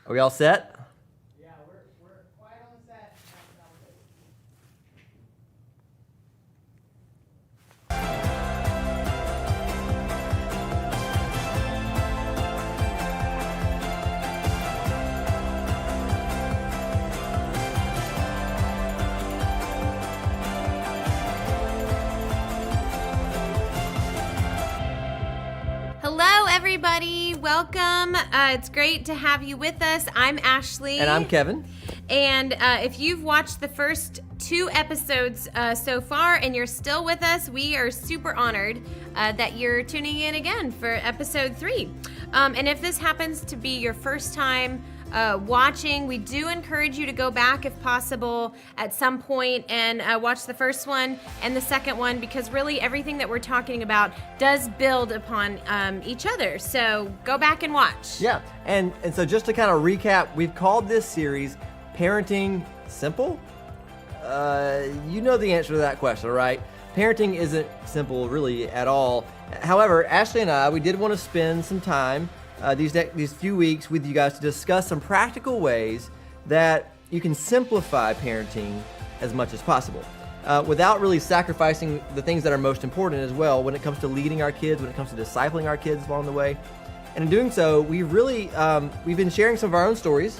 Are we all set? Yeah, we're quite on set. Hello, everybody. Welcome. It's great to have you with us. I'm Ashley. And I'm Kevin. And if you've watched the first 2 episodes so far and you're still with us, we are super honored that you're tuning in again for episode 3. And if this happens to be your first time watching, we do encourage you to go back if possible at some point and watch the first one and the second one, because really everything that we're talking about does build upon each other. So go back and watch. Yeah, and so just to kind of recap, we've called this series Parenting Simple? You know the answer to that question, right? Parenting isn't simple really at all. However, Ashley and I, we did want to spend some time these few weeks with you guys to discuss some practical ways that you can simplify parenting as much as possible without really sacrificing the things that are most important as well when it comes to leading our kids, when it comes to discipling our kids along the way. And in doing so, we've been sharing some of our own stories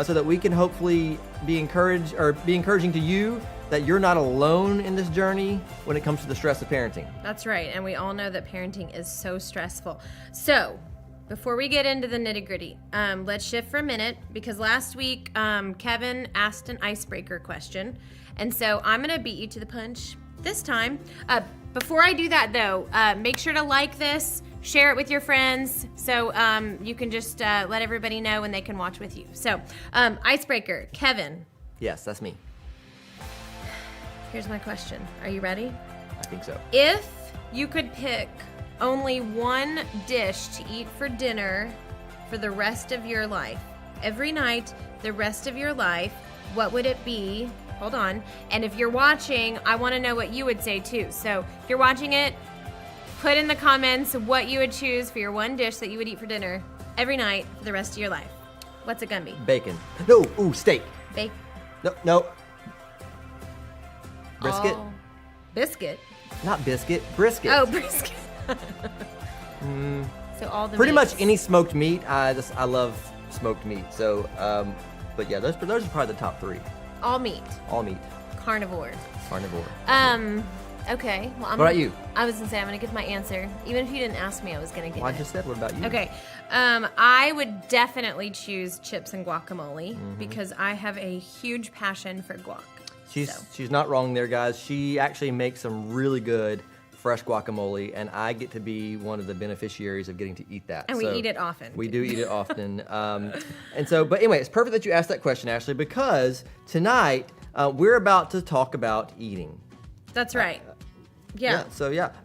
so that we can hopefully be encouraging to you that you're not alone in this journey when it comes to the stress of parenting. That's right. And we all know that parenting is so stressful. So before we get into the nitty-gritty, let's shift for a minute, because last week Kevin asked an icebreaker question, and so I'm going to beat you to the punch this time. Before I do that, though, make sure to like this, share it with your friends, so you can just let everybody know and they can watch with you. So, icebreaker, Kevin. Yes, that's me. Here's my question. Are you ready? I think so. If you could pick only one dish to eat for dinner for the rest of your life, every night, the rest of your life, what would it be? Hold on. And if you're watching, I want to know what you would say too. So if you're watching it, put in the comments what you would choose for your one dish that you would eat for dinner every night for the rest of your life. What's it gonna be? Bacon. No, steak. Bacon. No. Brisket? Oh, biscuit. Not biscuit, brisket. Oh, brisket. So all the Pretty meats. much any smoked meat. I love smoked meat. So, but yeah, those are probably the top 3. All meat. All meat. Carnivore. Carnivore. Okay. Well, What about you? I was gonna say I'm gonna give my answer. Even if you didn't ask me, I was gonna give Well, it. I just said, what about you? Okay. I would definitely choose chips and guacamole because I have a huge passion for guac. She's not wrong there, guys. She actually makes some really good fresh guacamole, and I get to be one of the beneficiaries of getting to eat that. And we eat it often. We do eat it often. And so, but anyway, it's perfect that you asked that question, Ashley, because tonight we're about to talk about eating. That's right. Yeah.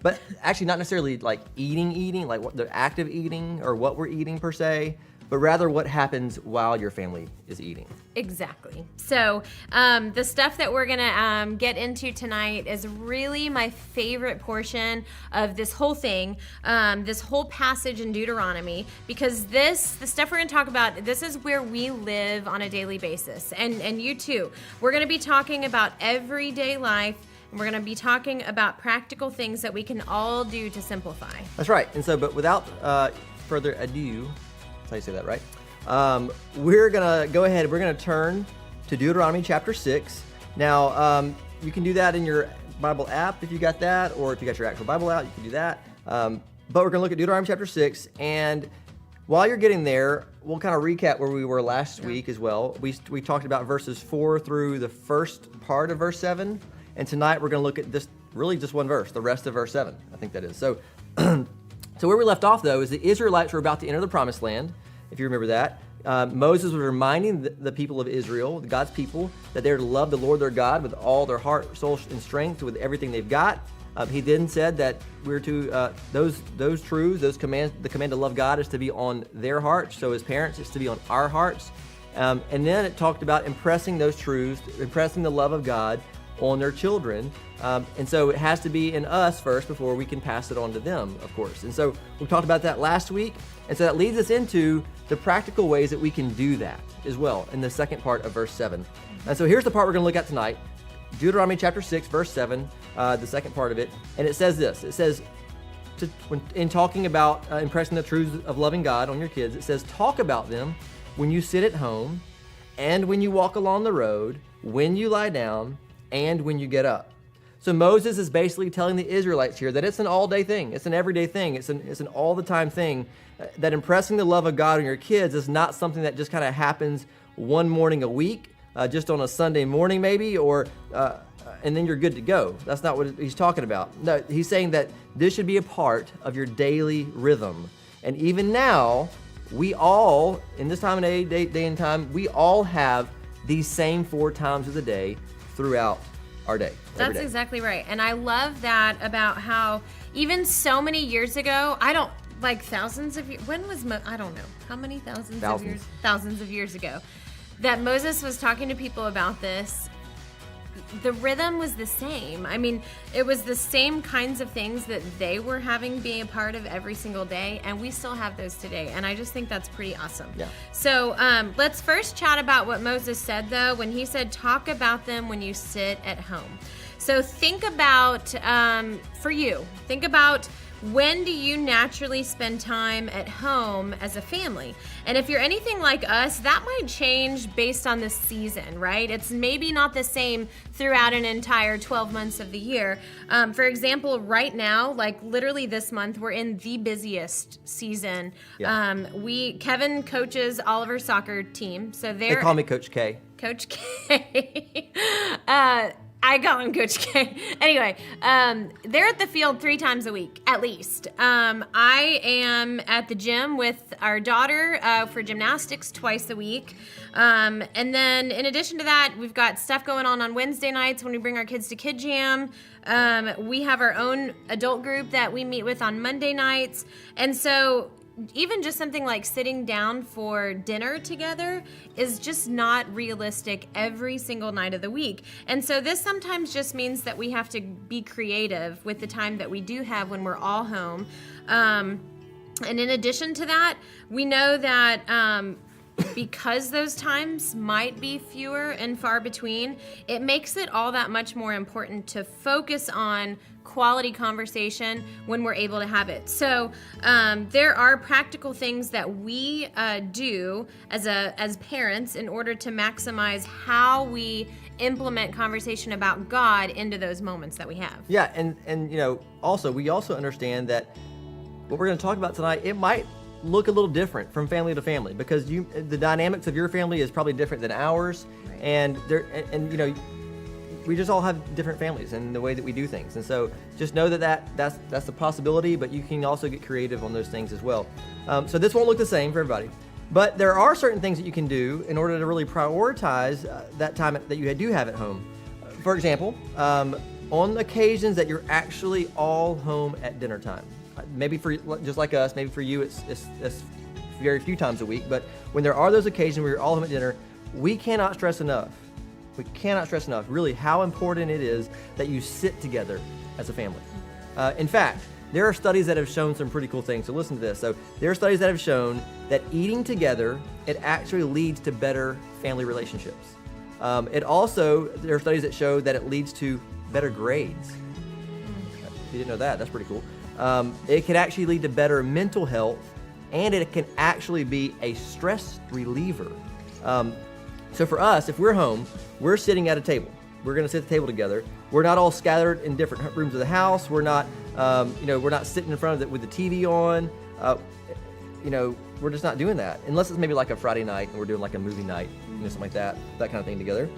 But actually not necessarily like eating, like what the act of eating or what we're eating per se, but rather what happens while your family is eating. Exactly. So the stuff that we're gonna get into tonight is really my favorite portion of this whole thing, this whole passage in Deuteronomy, because the stuff we're gonna talk about, this is where we live on a daily basis, and you too. We're gonna be talking about everyday life. And we're going to be talking about practical things that we can all do to simplify. That's right. And so, but without further ado, that's how you say that, right? We're going to go ahead. We're going to turn to Deuteronomy Chapter 6. Now, you can do that in your Bible app if you got that, or if you got your actual Bible out, you can do that. But we're going to look at Deuteronomy Chapter 6. And while you're getting there, we'll kind of recap where we were last week as well. We talked about verses 4 through the first part of verse 7. And tonight we're going to look at just one verse, the rest of verse 7. I think that is. So where we left off, though, is the Israelites were about to enter the promised land, if you remember that. Moses was reminding the people of Israel, God's people, that they're to love the Lord their God with all their heart, soul, and strength, with everything they've got. He then said that we're to, those truths, those commands, the command to love God is to be on their hearts. So as parents, it's to be on our hearts. And then it talked about impressing those truths, impressing the love of God on their children. And so it has to be in us first before we can pass it on to them, of course. And so we talked about that last week. And so that leads us into the practical ways that we can do that as well in the second part of verse 7. And so here's the part we're going to look at tonight. Deuteronomy Chapter 6, verse 7, the second part of it. And it says this. It says, in talking about impressing the truths of loving God on your kids, it says, talk about them when you sit at home and when you walk along the road, when you lie down, and when you get up. So Moses is basically telling the Israelites here that it's an all-day thing. It's an everyday thing. It's an all-the-time thing. That impressing the love of God on your kids is not something that just kind of happens one morning a week, just on a Sunday morning maybe, or and then you're good to go. That's not what he's talking about. No, he's saying that this should be a part of your daily rhythm. And even now, we all, in this time of day and time, we all have these same 4 times of the day throughout our day. That's exactly right. And I love that about how even so many years ago, thousands of years, I don't know, how many thousands of years ago, that Moses was talking to people about this. The rhythm was the same. I mean, it was the same kinds of things that they were having being a part of every single day, and we still have those today. And I just think that's pretty awesome. Yeah. So let's first chat about what Moses said, though, when he said, talk about them when you sit at home. So think about, think about, when do you naturally spend time at home as a family? And if you're anything like us, that might change based on the season, right? It's maybe not the same throughout an entire 12 months of the year. For example, right now, like literally this month, we're in the busiest season. Yeah. Kevin coaches Oliver's soccer team, so they call me Coach K. Coach K. I call him Coach K. Anyway, they're at the field 3 times a week, at least. I am at the gym with our daughter for gymnastics twice a week. And then in addition to that, we've got stuff going on Wednesday nights when we bring our kids to Kid Jam. We have our own adult group that we meet with on Monday nights. And so even just something like sitting down for dinner together is just not realistic every single night of the week. And so this sometimes just means that we have to be creative with the time that we do have when we're all home. And in addition to that, we know that because those times might be fewer and far between, it makes it all that much more important to focus on quality conversation when we're able to have it. So there are practical things that we do as parents in order to maximize how we implement conversation about God into those moments that we have. Yeah, and we also understand that what we're going to talk about tonight, it might look a little different from family to family, because the dynamics of your family is probably different than ours, right. and we just all have different families and the way that we do things. And so just know that's a possibility, but you can also get creative on those things as well. So this won't look the same for everybody, but there are certain things that you can do in order to really prioritize that time that you do have at home. For example, on occasions that you're actually all home at dinner time. Maybe for just like us, maybe for you it's very few times a week, but when there are those occasions where you're all home at dinner, we cannot stress enough really how important it is that you sit together as a family. In fact, there are studies that have shown some pretty cool things, so listen to this. So there are studies that have shown that eating together, it actually leads to better family relationships. There are studies that show that it leads to better grades. If you didn't know that, that's pretty cool. It can actually lead to better mental health, and it can actually be a stress reliever. So for us, if we're home, we're sitting at a table. We're going to sit at the table together. We're not all scattered in different rooms of the house. We're not, we're not sitting in front of it with the TV on. We're just not doing that, unless it's maybe like a Friday night and we're doing like a movie night, something like that kind of thing together.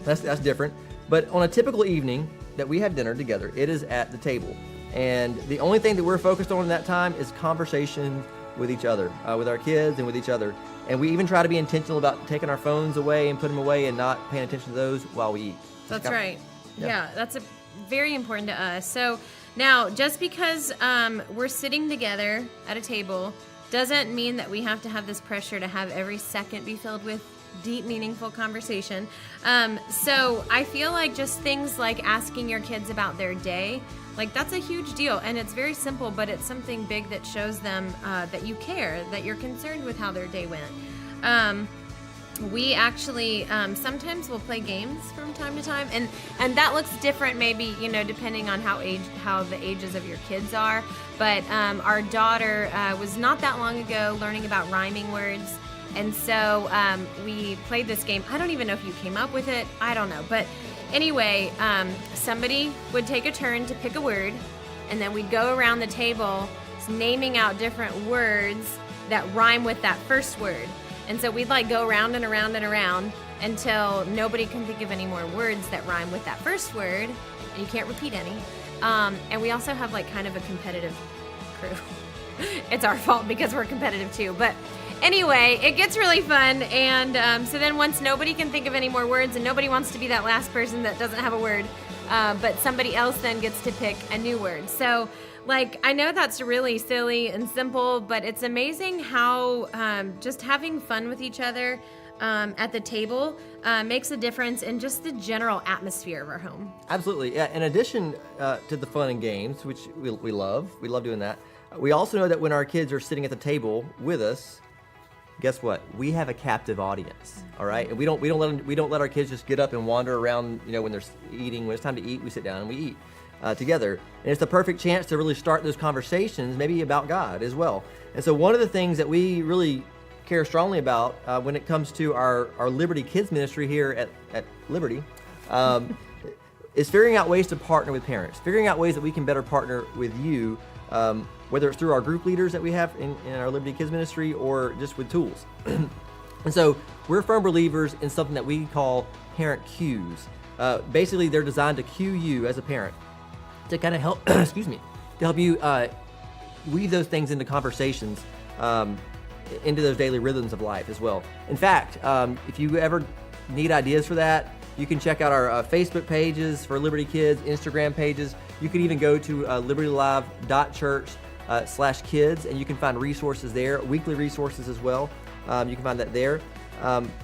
That's different. But on a typical evening that we have dinner together, it is at the table. And the only thing that we're focused on in that time is conversation with each other, with our kids and with each other. And we even try to be intentional about taking our phones away and putting them away and not paying attention to those while we eat. That's right. Yeah, that's very important to us. So now, just because we're sitting together at a table doesn't mean that we have to have this pressure to have every second be filled with deep, meaningful conversation. So I feel like just things like asking your kids about their day, like that's a huge deal. And it's very simple, but it's something big that shows them that you care, that you're concerned with how their day went. We actually sometimes will play games from time to time, and that looks different maybe, depending on how the ages of your kids are. But our daughter was not that long ago learning about rhyming words, and so we played this game. I don't even know if you came up with it. I don't know. But anyway, somebody would take a turn to pick a word, and then we'd go around the table naming out different words that rhyme with that first word. And so we'd go around and around and around until nobody can think of any more words that rhyme with that first word, and you can't repeat any. And we also have kind of a competitive crew. It's our fault because we're competitive too. But anyway, it gets really fun. And so then once nobody can think of any more words and nobody wants to be that last person that doesn't have a word, but somebody else then gets to pick a new word. So I know that's really silly and simple, but it's amazing how just having fun with each other at the table makes a difference in just the general atmosphere of our home. Absolutely. Yeah. In addition to the fun and games, which we love doing that, we also know that when our kids are sitting at the table with us, guess what? We have a captive audience. All right, and we don't let our kids just get up and wander around. When they're eating, when it's time to eat, we sit down and we eat together. And it's the perfect chance to really start those conversations, maybe about God as well. And so one of the things that we really care strongly about when it comes to our Liberty Kids ministry here at Liberty is figuring out ways to partner with parents, figuring out ways that we can better partner with you, whether it's through our group leaders that we have in our Liberty Kids ministry or just with tools. And so we're firm believers in something that we call parent cues. Basically, they're designed to cue you as a parent to kind of help, to help you weave those things into conversations, into those daily rhythms of life as well. In fact, if you ever need ideas for that, you can check out our Facebook pages for Liberty Kids, Instagram pages. You can even go to libertylive.church/kids, and you can find resources there, weekly resources as well. You can find that there.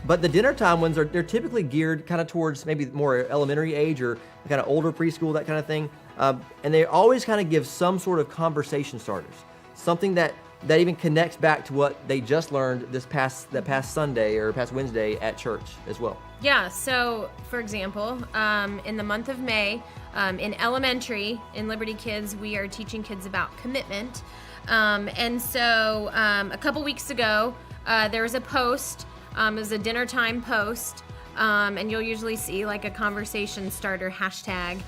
But the dinner time ones they're typically geared kind of towards maybe more elementary age or kind of older preschool, that kind of thing. And they always kind of give some sort of conversation starters, something that even connects back to what they just learned that past Sunday or past Wednesday at church as well. Yeah, so for example, in the month of May, in elementary, in Liberty Kids, we are teaching kids about commitment. And so a couple weeks ago, there was a post, it was a dinner time post, and you'll usually see a conversation starter hashtag.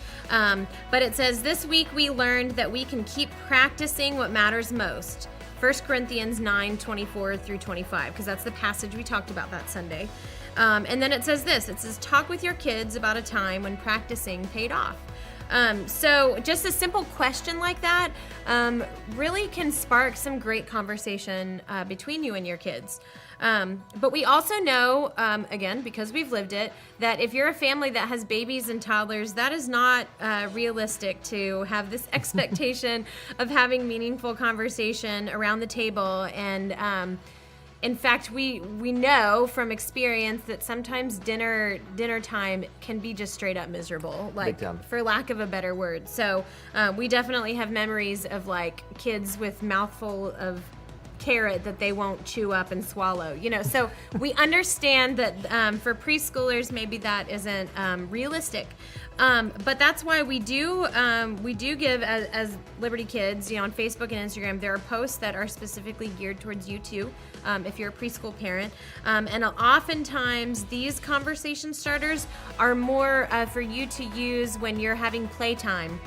But it says, this week we learned that we can keep practicing what matters most. 1 Corinthians 9:24 through 25, because that's the passage we talked about that Sunday. And then it says this, it says, talk with your kids about a time when practicing paid off. So just a simple question like that really can spark some great conversation between you and your kids. But we also know, again, because we've lived it, that if you're a family that has babies and toddlers, that is not realistic to have this expectation of having meaningful conversation around the table. And in fact, we know from experience that sometimes dinner time can be just straight up miserable, for lack of a better word. So we definitely have memories of kids with mouthful of carrot that they won't chew up and swallow, so we understand that for preschoolers maybe that isn't realistic, but that's why we do give as Liberty Kids, on Facebook and Instagram, there are posts that are specifically geared towards you too, if you're a preschool parent, and oftentimes these conversation starters are more for you to use when you're having playtime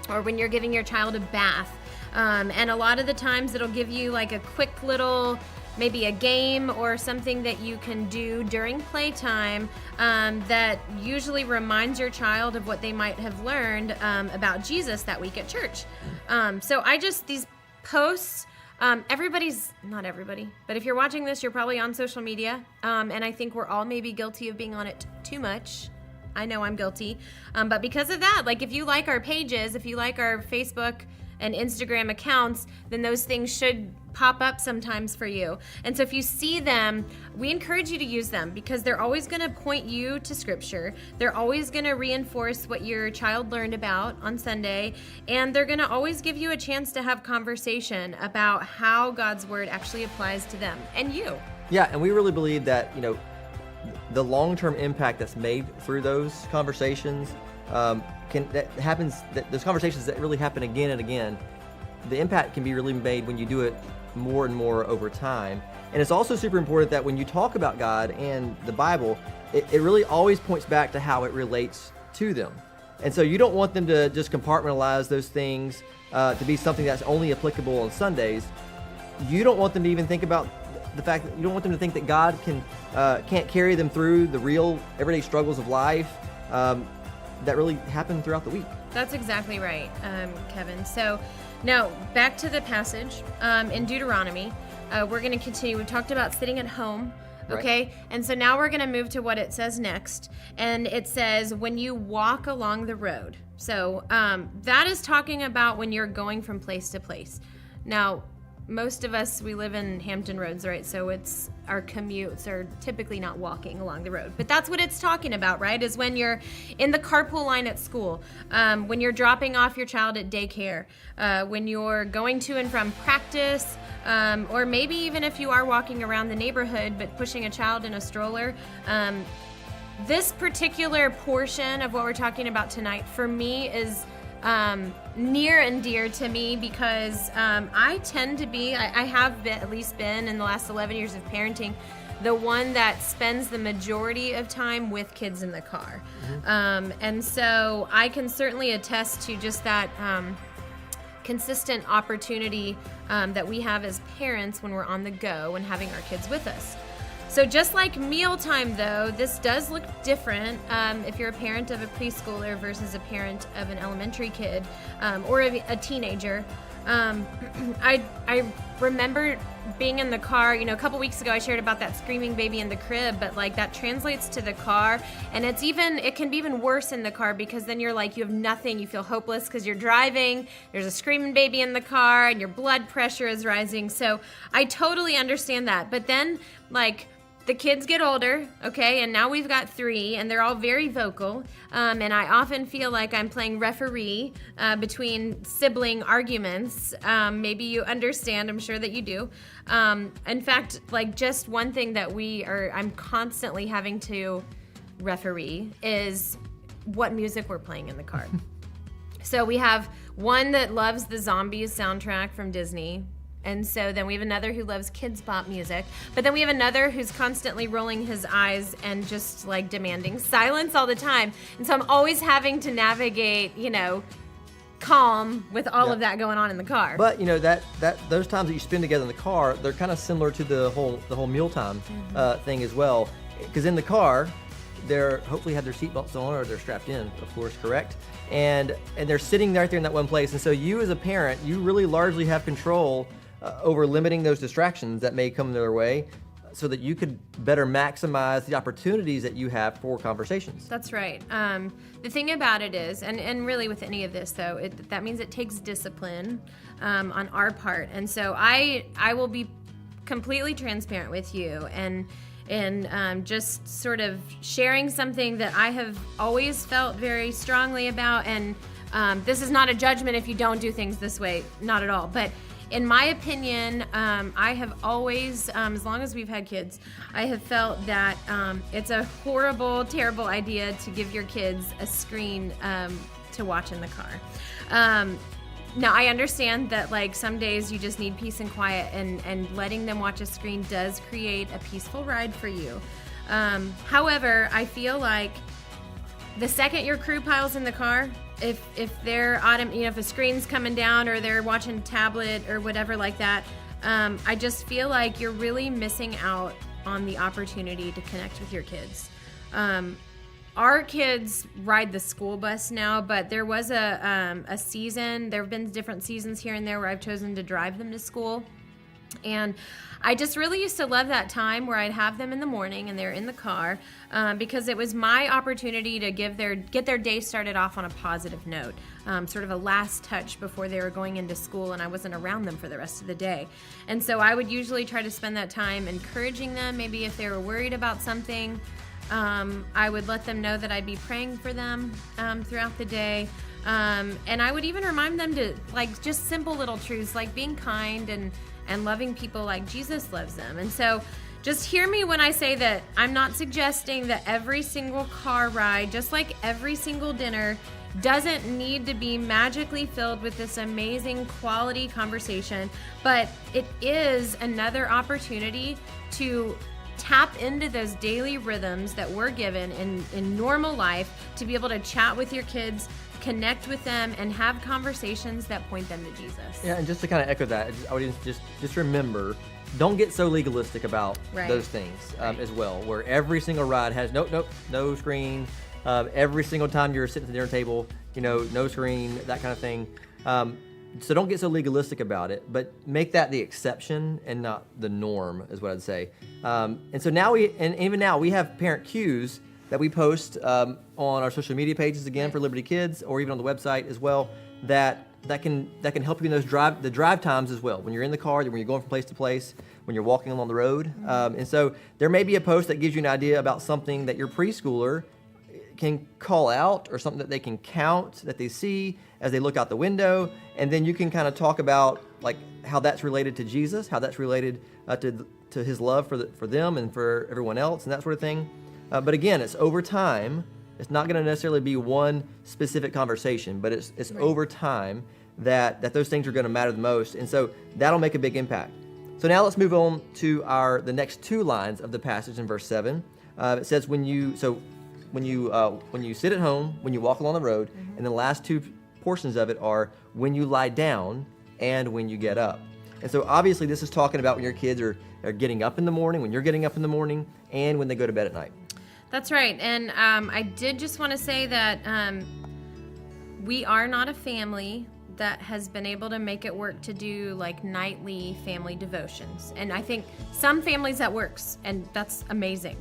or when you're giving your child a bath. And a lot of the times it'll give you a quick little, maybe a game or something that you can do during playtime that usually reminds your child of what they might have learned about Jesus that week at church. So these posts, not everybody, but if you're watching this, you're probably on social media. And I think we're all maybe guilty of being on it too much. I know I'm guilty. But because of that, if you like our pages, if you like our Facebook and Instagram accounts, then those things should pop up sometimes for you. And so if you see them, we encourage you to use them because they're always going to point you to scripture. They're always going to reinforce what your child learned about on Sunday, and they're going to always give you a chance to have conversation about how God's word actually applies to them and you. Yeah, and we really believe that, the long-term impact that's made through those conversations those conversations that really happen again and again, the impact can be really made when you do it more and more over time. And it's also super important that when you talk about God and the Bible, it really always points back to how it relates to them. And so you don't want them to just compartmentalize those things to be something that's only applicable on Sundays. You don't want them to even think about the fact that you don't want them to think that God can't carry them through the real everyday struggles of life that really happen throughout the week. That's exactly right, Kevin. So now back to the passage in Deuteronomy. We're going to continue. We talked about sitting at home. Okay, right. And so now we're going to move to what it says next. And it says, when you walk along the road. So that is talking about when you're going from place to place. Now, most of us, we live in Hampton Roads, right? So it's our commutes are typically not walking along the road. But that's what it's talking about, right? Is when you're in the carpool line at school, when you're dropping off your child at daycare, when you're going to and from practice, or maybe even if you are walking around the neighborhood but pushing a child in a stroller. This particular portion of what we're talking about tonight for me is near and dear to me because I tend to be, I have been, at least been in the last 11 years of parenting, the one that spends the majority of time with kids in the car. Mm-hmm. And so I can certainly attest to just that consistent opportunity that we have as parents when we're on the go and having our kids with us. So just like mealtime, though, this does look different if you're a parent of a preschooler versus a parent of an elementary kid or a teenager. I remember being in the car, a couple weeks ago I shared about that screaming baby in the crib, but like that translates to the car, and it can be even worse in the car because then you're like, you have nothing, you feel hopeless because you're driving, there's a screaming baby in the car, and your blood pressure is rising. So I totally understand that. But then the kids get older, okay, and now we've got 3, and they're all very vocal, and I often feel like I'm playing referee between sibling arguments. Maybe you understand, I'm sure that you do. In fact, just one thing that I'm constantly having to referee is what music we're playing in the car. So we have one that loves the Zombies soundtrack from Disney. And so then we have another who loves kids pop music. But then we have another who's constantly rolling his eyes and just demanding silence all the time. And so I'm always having to navigate, calm with all of that going on in the car. But those times that you spend together in the car, they're kind of similar to the whole mealtime thing as well. Because in the car, they're hopefully have their seatbelts on or they're strapped in, of course, correct? And they're sitting right there in that one place. And so you as a parent, you really largely have control over limiting those distractions that may come their way so that you could better maximize the opportunities that you have for conversations. That's right. The thing about it is, and really with any of this though, that means it takes discipline on our part. And so I will be completely transparent with you and just sort of sharing something that I have always felt very strongly about. And this is not a judgment if you don't do things this way, not at all. But in my opinion, I have always, as long as we've had kids, I have felt that it's a horrible, terrible idea to give your kids a screen to watch in the car. Now, I understand that some days you just need peace and quiet, and letting them watch a screen does create a peaceful ride for you. However, I feel like the second your crew piles in the car, if they're if a screen's coming down or they're watching a tablet or whatever like that, I just feel like you're really missing out on the opportunity to connect with your kids. Our kids ride the school bus now, but there was a season, there have been different seasons here and there where I've chosen to drive them to school. And I just really used to love that time where I'd have them in the morning and they're in the car because it was my opportunity to get their day started off on a positive note, sort of a last touch before they were going into school and I wasn't around them for the rest of the day. And so I would usually try to spend that time encouraging them, maybe if they were worried about something. I would let them know that I'd be praying for them throughout the day. And I would even remind them to, like, just simple little truths like being kind and loving people like Jesus loves them. And so just hear me when I say that I'm not suggesting that every single car ride, just like every single dinner, doesn't need to be magically filled with this amazing quality conversation, but it is another opportunity to tap into those daily rhythms that we're given in normal life to be able to chat with your kids, connect with them, and have conversations that point them to Jesus. Yeah, and just to kind of echo that, I would just remember, don't get so legalistic about those things as well, where every single ride has no screen, every single time you're sitting at the dinner table, no screen, that kind of thing. So don't get so legalistic about it, but make that the exception and not the norm, is what I'd say. And so now even now we have parent cues that we post on our social media pages, again, for Liberty Kids, or even on the website as well, that can help you in those drive times as well, when you're in the car, when you're going from place to place, when you're walking along the road. And so there may be a post that gives you an idea about something that your preschooler can call out, or something that they can count that they see as they look out the window, and then you can kind of talk about like how that's related to Jesus, how that's related to his love for them and for everyone else, and that sort of thing. But again, it's over time. It's not going to necessarily be one specific conversation, but it's over time that those things are going to matter the most, and so that'll make a big impact. So now let's move on to the next two lines of the passage in verse 7. It says, when you sit at home, when you walk along the road, and the last two portions of it are when you lie down and when you get up. And so obviously this is talking about when your kids are getting up in the morning, when you're getting up in the morning, and when they go to bed at night. That's right. And I did just want to say that we are not a family that has been able to make it work to do like nightly family devotions. And I think some families that works, and that's amazing.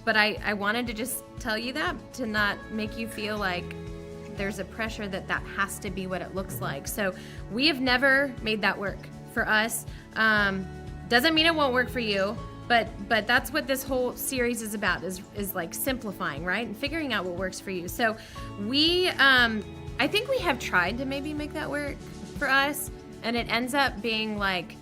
But I wanted to just tell you that, to not make you feel like there's a pressure that has to be what it looks like. So we have never made that work for us. Doesn't mean it won't work for you, but that's what this whole series is about, is like simplifying, right? And figuring out what works for you. So we, I think we have tried to maybe make that work for us, and it ends up being like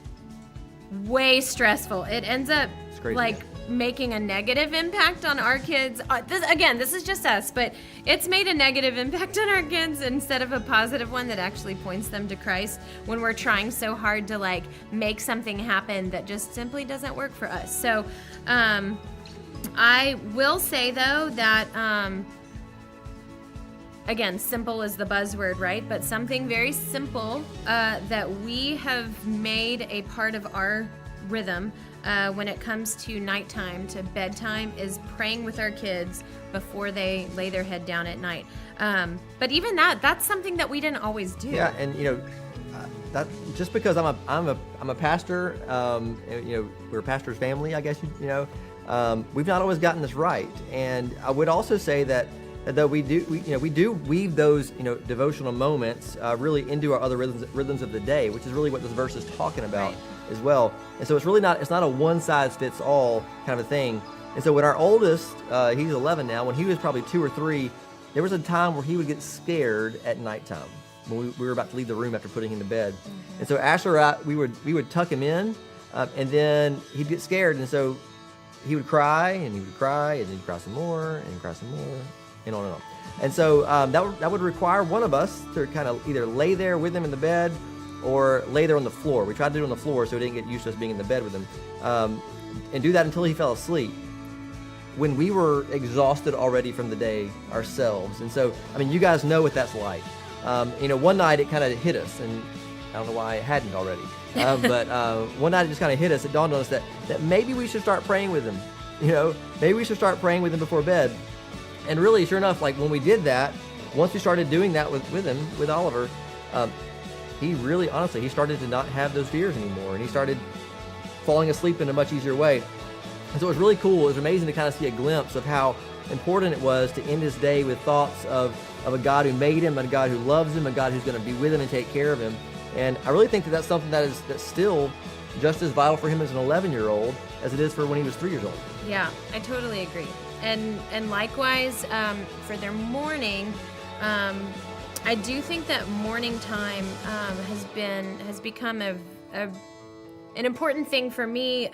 way stressful. It ends up like making a negative impact on our kids. This is just us, but it's made a negative impact on our kids instead of a positive one that actually points them to Christ, when we're trying so hard to like make something happen that just simply doesn't work for us. So I will say though that again, simple is the buzzword, right? But something very simple that we have made a part of our rhythm when it comes to nighttime to bedtime is praying with our kids before they lay their head down at night. But even that's something that we didn't always do. Yeah, and that just because I'm a pastor, we're a pastor's family, I guess. We've not always gotten this right, and I would also say that though we do weave those devotional moments really into our other rhythms of the day, which is really what this verse is talking about. Right. As well. And so it's not a one-size-fits-all kind of a thing. And so when our oldest, he's 11 now, when he was probably 2 or 3, there was a time where he would get scared at nighttime when we were about to leave the room after putting him to bed. Mm-hmm. And so Ashley or I, we would tuck him in, and then he'd get scared, and so he would cry, and he would cry, and he'd cry some more, and cry some more, and on and on. And so that would require one of us to kind of either lay there with him in the bed, or lay there on the floor. We tried to do it on the floor so he didn't get used to us being in the bed with him, and do that until he fell asleep, when we were exhausted already from the day ourselves. And so, you guys know what that's like. One night it kind of hit us, and I don't know why it hadn't already, but one night it just kind of hit us. It dawned on us that maybe we should start praying with him. Maybe we should start praying with him before bed. And really, sure enough, like when we did that, once we started doing that with him, with Oliver, he really, honestly, he started to not have those fears anymore, and he started falling asleep in a much easier way. And so it was really cool. It was amazing to kind of see a glimpse of how important it was to end his day with thoughts of a God who made him, a God who loves him, a God who's going to be with him and take care of him. And I really think that that's something that's still just as vital for him as an 11-year-old as it is for when he was 3 years old. Yeah, I totally agree. And likewise, for their morning, I do think that morning time has become an important thing for me.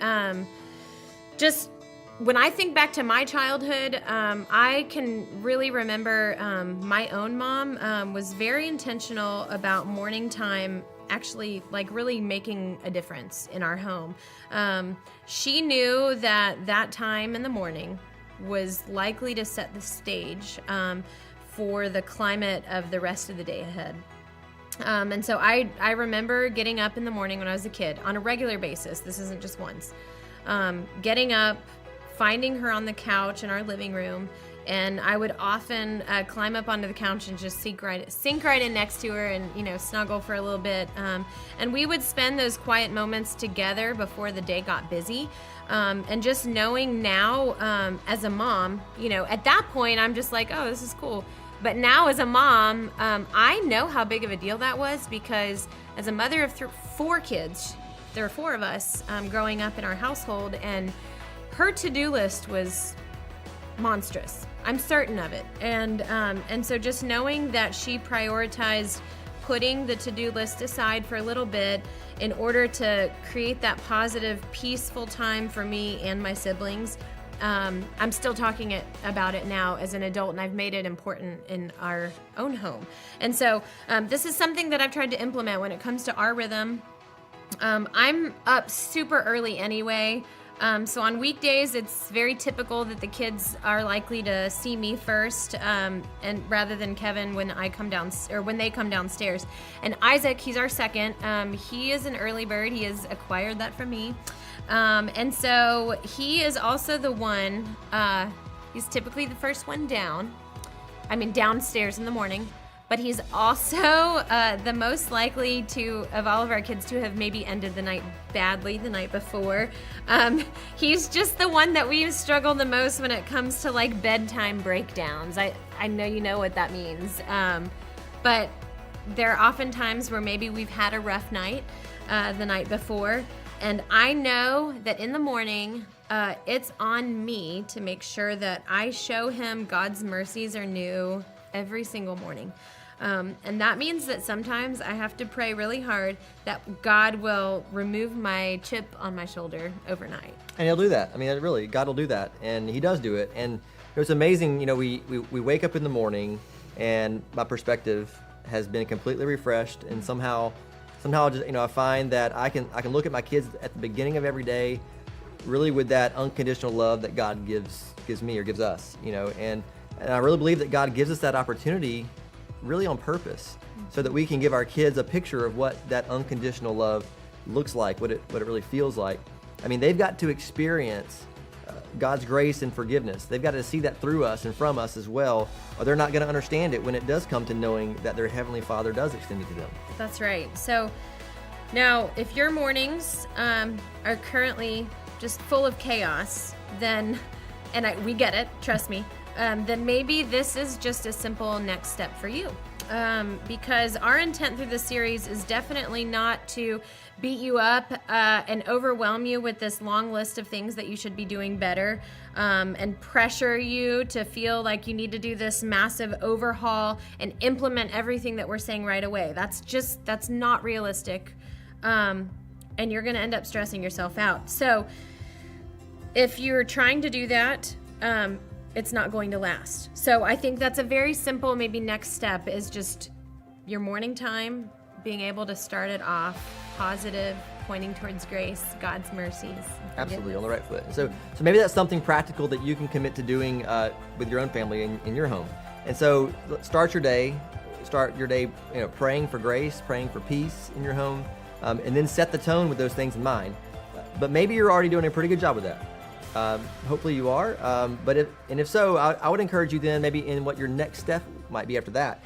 Just when I think back to my childhood, I can really remember my own mom was very intentional about morning time actually like really making a difference in our home. She knew that time in the morning was likely to set the stage for the climate of the rest of the day ahead. And so I remember getting up in the morning when I was a kid on a regular basis. This isn't just once. Getting up, finding her on the couch in our living room, and I would often climb up onto the couch and just sink right in next to her and, snuggle for a little bit. And we would spend those quiet moments together before the day got busy. And just knowing now, as a mom, at that point, I'm just like, oh, this is cool. But now as a mom, I know how big of a deal that was, because as a mother of 4 kids, there were 4 of us growing up in our household, and her to-do list was monstrous. I'm certain of it. And so just knowing that she prioritized putting the to-do list aside for a little bit in order to create that positive, peaceful time for me and my siblings, I'm still talking about it now as an adult, and I've made it important in our own home. And so this is something that I've tried to implement when it comes to our rhythm. I'm up super early anyway. So on weekdays, it's very typical that the kids are likely to see me first, and rather than Kevin when they come downstairs. And Isaac, he's our second. He is an early bird. He has acquired that from me. And so he is also the one, he's typically the first one downstairs in the morning. But he's also the most likely of all of our kids to have maybe ended the night badly the night before. He's just the one that we've struggled the most when it comes to like bedtime breakdowns. I know you know what that means. But there are often times where maybe we've had a rough night the night before. And I know that in the morning, it's on me to make sure that I show him God's mercies are new every single morning. And that means that sometimes I have to pray really hard that God will remove my chip on my shoulder overnight. And he'll do that. I mean, really, God will do that. And he does do it. And it's amazing, we wake up in the morning and my perspective has been completely refreshed, and somehow just, I find that I can look at my kids at the beginning of every day really with that unconditional love that God gives me or gives us, and I really believe that God gives us that opportunity really on purpose, so that we can give our kids a picture of what that unconditional love looks like, what it really feels like. I mean, they've got to experience God's grace and forgiveness. They've got to see that through us and from us as well, or they're not going to understand it when it does come to knowing that their Heavenly Father does extend it to them. That's right. So now, if your mornings are currently just full of chaos, then, we get it, trust me, then maybe this is just a simple next step for you. Because our intent through this series is definitely not to beat you up and overwhelm you with this long list of things that you should be doing better, and pressure you to feel like you need to do this massive overhaul and implement everything that we're saying right away. That's not realistic. And you're going to end up stressing yourself out. So if you're trying to do that, it's not going to last. So I think that's a very simple, maybe next step is just your morning time, being able to start it off positive, pointing towards grace, God's mercies. Absolutely, on the right foot. So maybe that's something practical that you can commit to doing with your own family in your home. And so start your day praying for grace, praying for peace in your home, and then set the tone with those things in mind. But maybe you're already doing a pretty good job with that. Hopefully you are, but if so, I would encourage you then maybe in what your next step might be after that,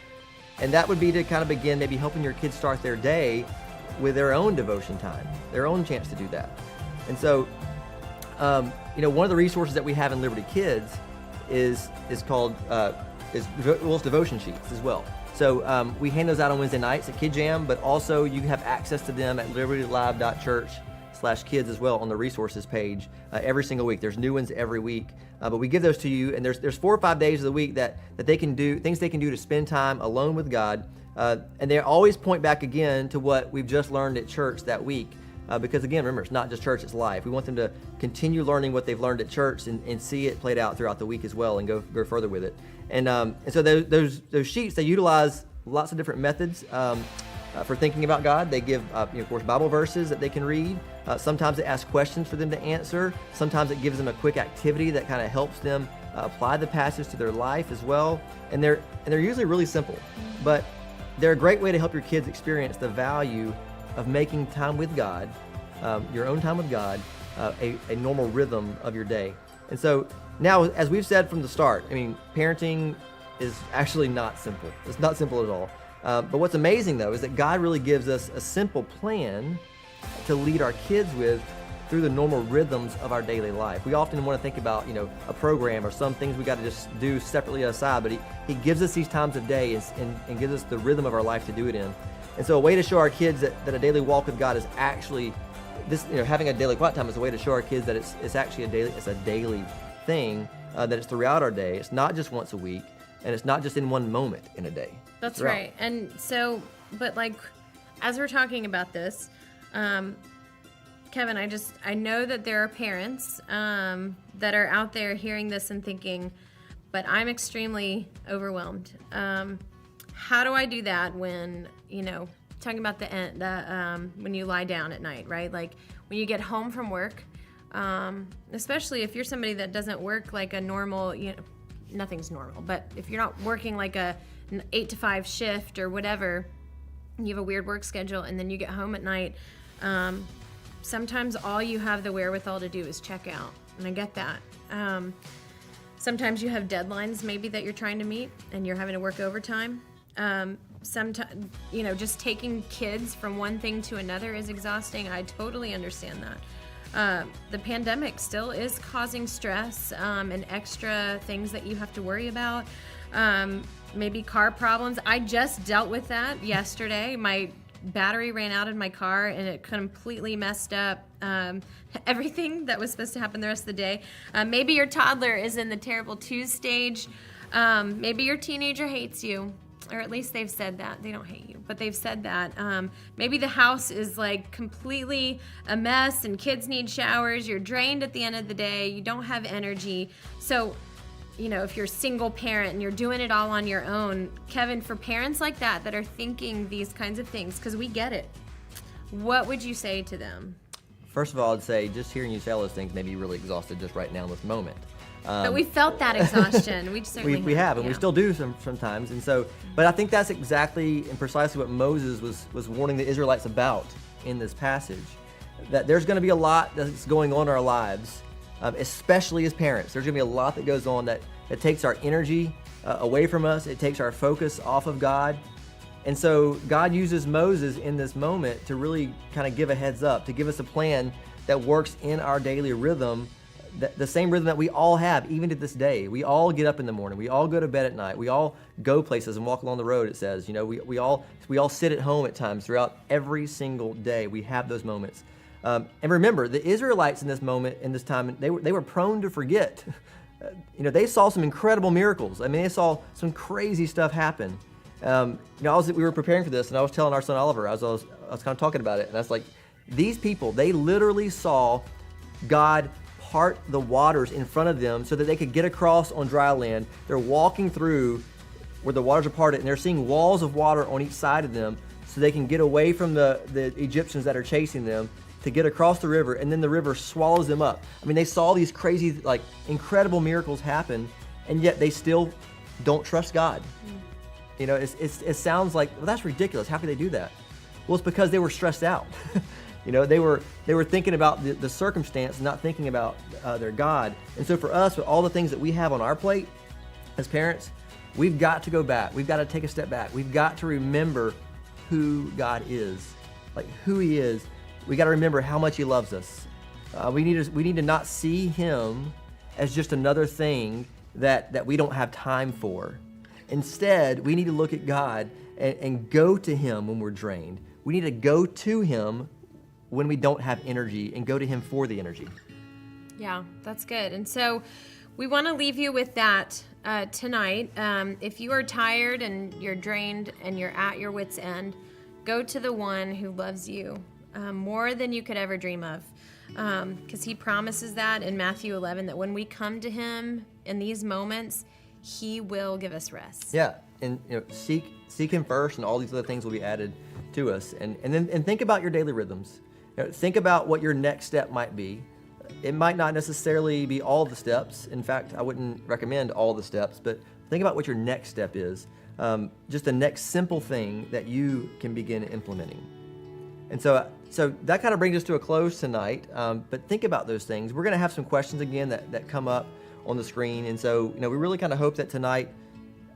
And that would be to kind of begin maybe helping your kids start their day with their own devotion time, their own chance to do that. And so, one of the resources that we have in Liberty Kids is called devotion sheets as well. So we hand those out on Wednesday nights at Kid Jam, but also you have access to them at libertylive.church/kids as well on the resources page every single week. There's new ones every week, but we give those to you, and there's 4 or 5 days of the week that they can do, things they can do to spend time alone with God, and they always point back again to what we've just learned at church that week. Because again, remember, it's not just church, it's life. We want them to continue learning what they've learned at church and see it played out throughout the week as well, and go further with it. And so those sheets, they utilize lots of different methods for thinking about God. They give, of course, Bible verses that they can read. Sometimes it asks questions for them to answer. Sometimes it gives them a quick activity that kind of helps them apply the passage to their life as well. And they're usually really simple, but they're a great way to help your kids experience the value of making time with God, your own time with God, a normal rhythm of your day. And so now, as we've said from the start, I mean, parenting is actually not simple. It's not simple at all. But what's amazing, though, is that God really gives us a simple plan to lead our kids with through the normal rhythms of our daily life. We often want to think about, a program or some things we got to just do separately aside, but he gives us these times of day and gives us the rhythm of our life to do it in. And so a way to show our kids that a daily walk with God is actually this, having a daily quiet time is a way to show our kids that it's actually a daily thing, that it's throughout our day. It's not just once a week, and it's not just in one moment in a day. That's right. And so, but as we're talking about this, Kevin, I know that there are parents that are out there hearing this and thinking, but I'm extremely overwhelmed. How do I do that when, talking about when you lie down at night, right? Like when you get home from work, especially if you're somebody that doesn't work like a normal, nothing's normal, but if you're not working like an 8 to 5 shift or whatever, you have a weird work schedule, and then you get home at night, sometimes all you have the wherewithal to do is check out, and I get that. Sometimes you have deadlines maybe that you're trying to meet, and you're having to work overtime. Sometimes, just taking kids from one thing to another is exhausting. I totally understand that. The pandemic still is causing stress and extra things that you have to worry about. Maybe car problems. I just dealt with that yesterday. My battery ran out in my car, and it completely messed up everything that was supposed to happen the rest of the day. Maybe your toddler is in the terrible 2 stage. Maybe your teenager hates you. Or at least they've said that. They don't hate you, but they've said that. Maybe the house is like completely a mess and kids need showers. You're drained at the end of the day. You don't have energy. So, if you're a single parent and you're doing it all on your own, Kevin, for parents like that are thinking these kinds of things, because we get it, what would you say to them? First of all, I'd say just hearing you say all those things may be really exhausted just right now in this moment. But we felt that exhaustion. We certainly we have, and yeah. we still do sometimes. And so, but I think that's exactly and precisely what Moses was warning the Israelites about in this passage. That there's going to be a lot that's going on in our lives, especially as parents. There's going to be a lot that goes on that takes our energy away from us. It takes our focus off of God. And so God uses Moses in this moment to really kind of give a heads up, to give us a plan that works in our daily rhythm, the same rhythm that we all have, even to this day. We all get up in the morning. We all go to bed at night. We all go places and walk along the road, it says. We all sit at home at times throughout every single day. We have those moments. And remember, the Israelites in this moment, in this time, they were prone to forget. They saw some incredible miracles. I mean, they saw some crazy stuff happen. We were preparing for this, and I was telling our son Oliver, I was kind of talking about it, and I was like, these people, they literally saw God part the waters in front of them so that they could get across on dry land. They're walking through where the waters are parted, and they're seeing walls of water on each side of them so they can get away from the Egyptians that are chasing them, to get across the river, and then the river swallows them up. I mean, they saw these crazy, incredible miracles happen, and yet they still don't trust God. It sounds like, well, that's ridiculous. How could they do that? Well, it's because they were stressed out. They were thinking about the circumstance, not thinking about their God. And so for us, with all the things that we have on our plate as parents, we've got to go back. We've got to take a step back. We've got to remember who God is, like who he is. We got to remember how much he loves us. We need to not see him as just another thing that we don't have time for. Instead, we need to look at God and go to him when we're drained. We need to go to him when we don't have energy and go to him for the energy. Yeah, that's good. And so we want to leave you with that tonight. If you are tired and you're drained and you're at your wit's end, go to the one who loves you more than you could ever dream of. Because he promises that in Matthew 11, that when we come to him in these moments, he will give us rest. Yeah, and seek him first, and all these other things will be added to us. And then think about your daily rhythms. Think about what your next step might be. It might not necessarily be all the steps. In fact, I wouldn't recommend all the steps, but think about what your next step is. Just the next simple thing that you can begin implementing. And so that kind of brings us to a close tonight. But think about those things. We're going to have some questions again that come up on the screen. And so, we really kind of hope that tonight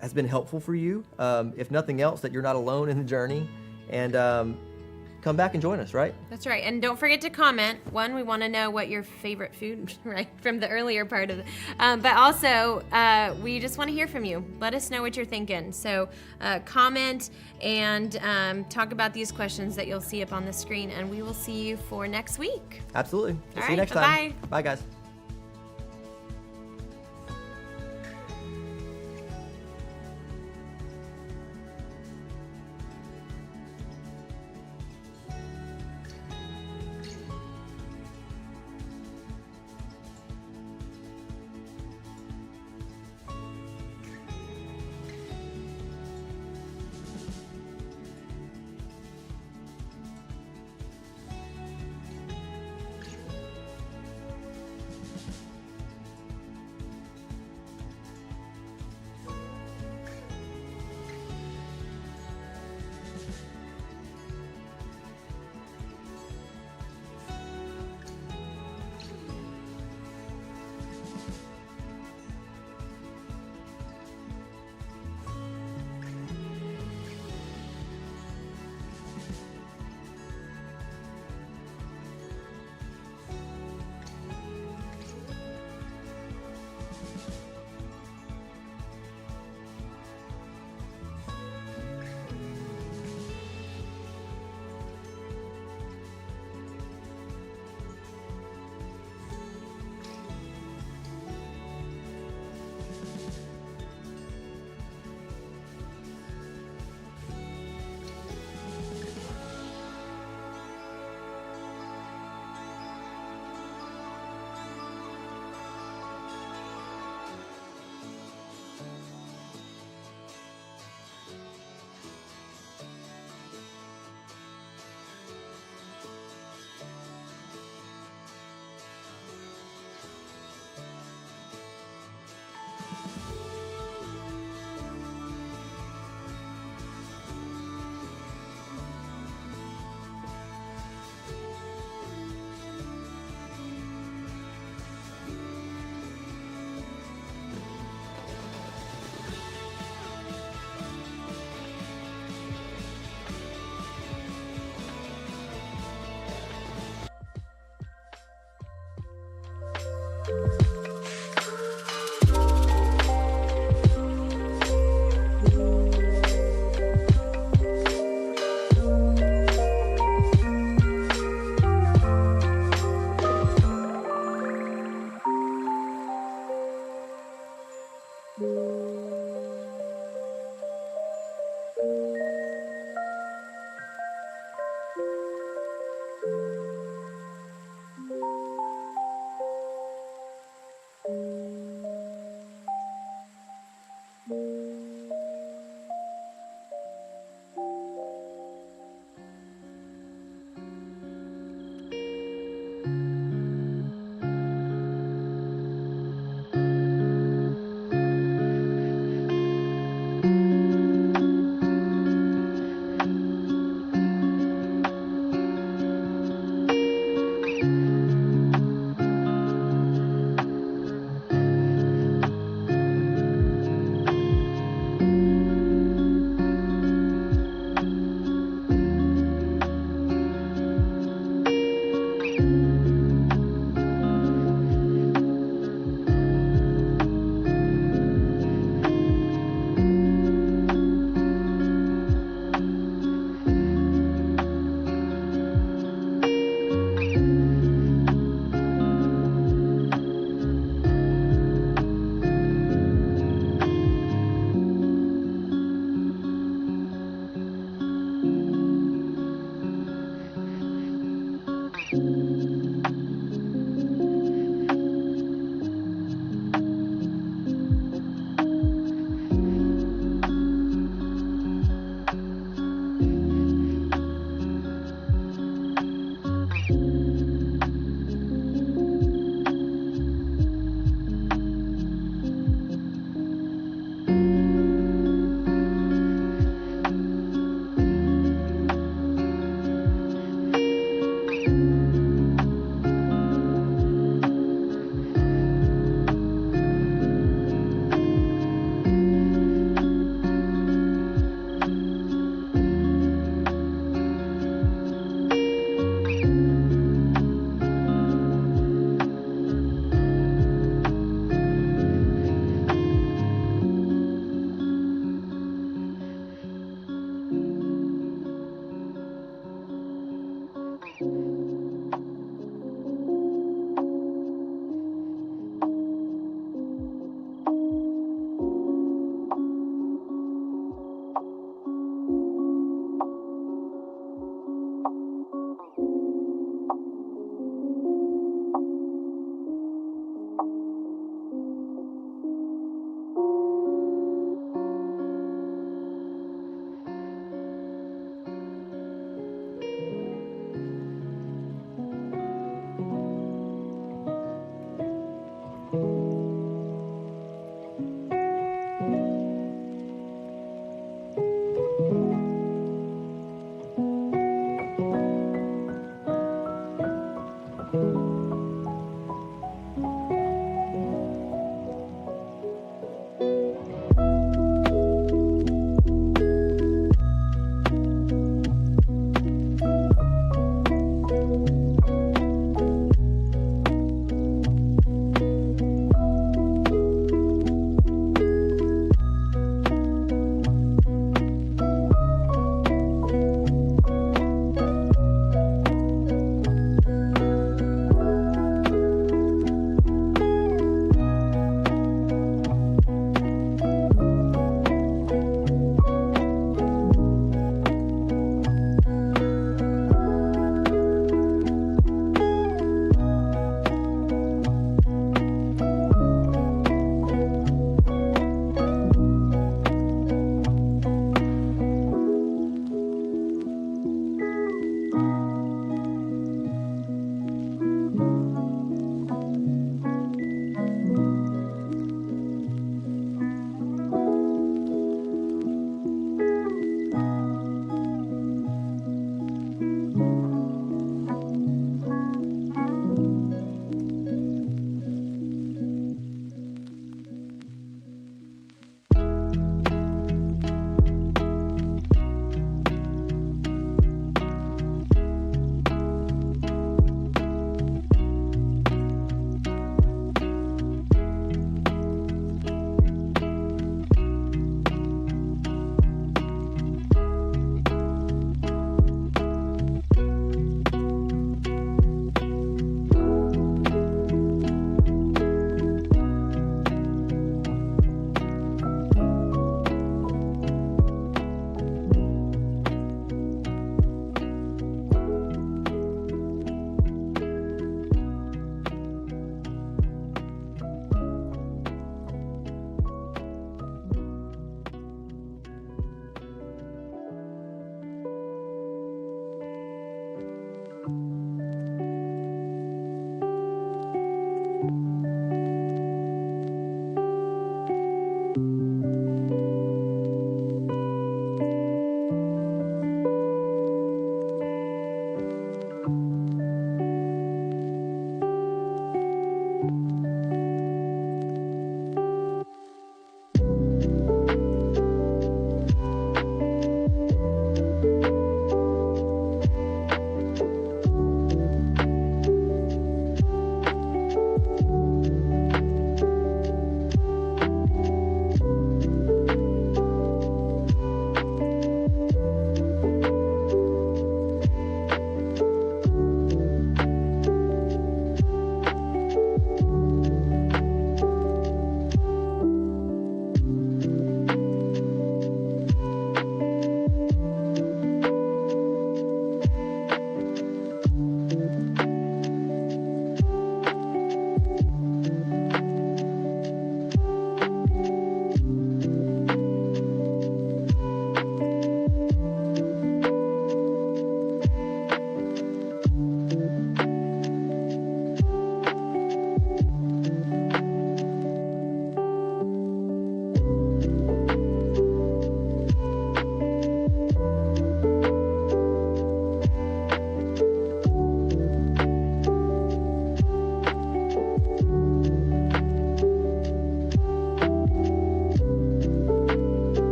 has been helpful for you. If nothing else, that you're not alone in the journey. And come back and join us, right? That's right. And don't forget to comment. One, we want to know what your favorite food, right, from the earlier part of it. But also, we just want to hear from you. Let us know what you're thinking. So comment and talk about these questions that you'll see up on the screen, and we will see you for next week. Absolutely. We'll see you right, next time. bye-bye. Bye, guys. Thank you.